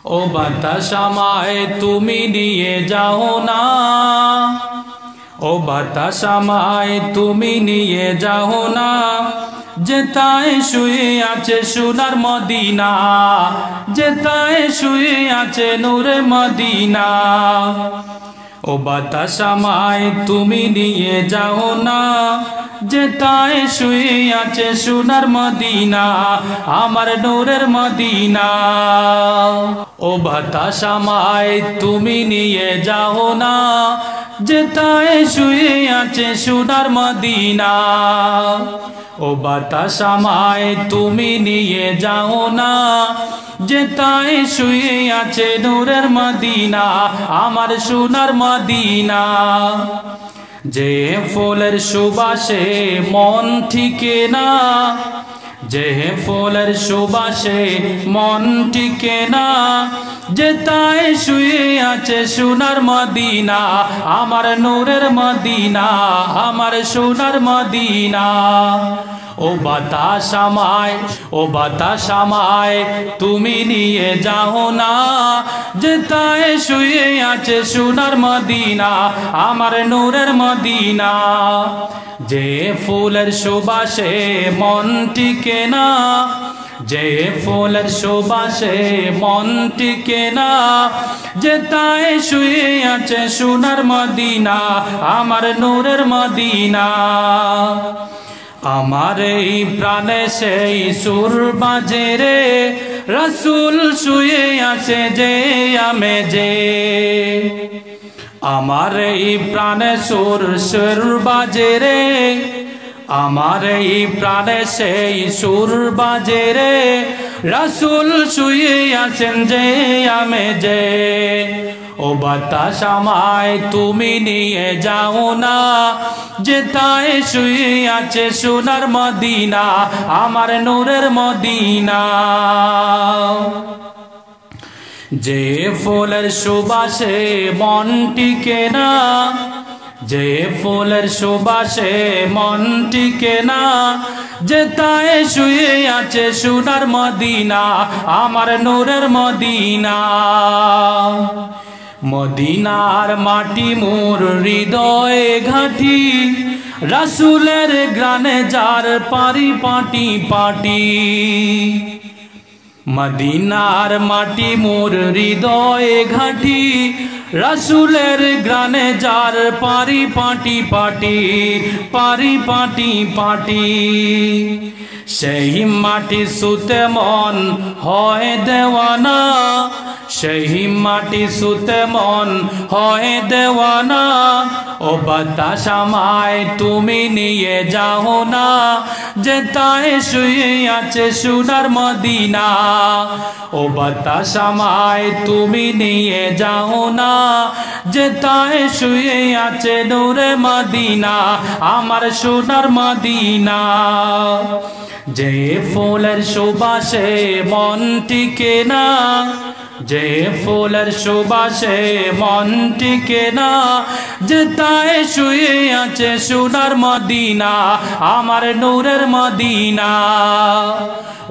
ও বাতাস আমায় তুমি নিয়ে যাও না, ও বাতাস আমায় তুমি নিয়ে যাও না, যেথায় শুয়ে আছে সোনার মদিনা, যেথায় শুয়ে আছে নূরে মদিনা। ও বাতাস আমায় তুমি নিয়ে যাও না, যেথায় শুয়ে আছে সোনার মদিনা, আমার নূরের মদিনা। ও বাতাস আমায় তুমি নিয়ে যাও না, যেথায় শুয়ে আছে সোনার মদিনা। ও বাতাস আমায় তুমি নিয়ে যাও না, যেথায় শুয়ে আছে নূরের মদিনা, আমার সোনার মদিনা। যে ফুলের সুবাসে মন টিকে না, যে ফুলের সুবাসে মন টিকে না, যেথায় শুয়ে আছে সোনার মদিনা, আমার নূরের মদিনা, আমার সোনার মদিনা। ও বাতাস আমায়, ও বাতাস আমায় তুমি নিয়ে যাও না, যেথায় শুয়ে আছে সোনার মদিনা, আমার নূরের মদিনা। যে ফুলের সুবাসে মন টিকে না, যে ফুলের সুবাসে মন টিকে না, যেথায় শুয়ে আছে সোনার মদিনা, আমার নূরের মদিনা। আমার এই প্রাণে সেই সুর বাজে রে, রাসূল শুয়ে আছে যে আমে যে। আমার এই প্রাণে সুর সুর বাজে রে, আমার এই প্রাণে সেই সুর বাজে রে, রাসূল শুয়ে আছেন যে আমে যে। ও বাতাস আমায় তুমি নিয়ে যাও না, যেথায় শুয়ে আছে সোনার মদিনা, আমার নূরের মদিনা। যে ফুলের সুবাসে মন টিকে না, যে ফুলের সুবাসে মন টিকে না, যেথায় শুয়ে আছে সোনার মদিনা, আমার নূরের মদিনা। মদিনার মাটি মোর হৃদয়ে ঘাঁটি, রাসূলের গ্রানে যার পারি পাটি পাটি। মদিনার মাটি মোর হৃদয়ে ঘাঁটি, রাসূলের গ্রানে যার পারি পাটি পাটি, পারি পাটি পাটি। সেই মাটি সুতে মন হয় দেওয়ানা, সেই মাটি সুতে মন হয় দেওয়ানা। ও বাতাস আমায় তুমি নিয়ে যাও না, যেথায় শুয়ে আছে সোনার মদিনা। ও বাতাস আমায় তুমি নিয়ে যাও না, যেথায় শুয়ে আছে নূরে মদিনা, আমার সোনার মদিনা। যে ফুলের সুবাসে মন টিকে না, যে ফুলের সুবাসে মন টিকে না, যেথায় শুয়ে আছে সোনার মদিনা, আমার নূরের মদিনা।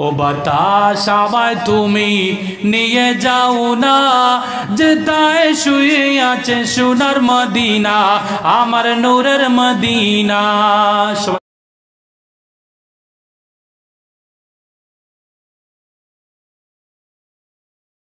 ও বাতাস আমায় তুমি নিয়ে যাও না, যেথায় শুয়ে আছে সোনার মদিনা, আমার নূরের মদিনা।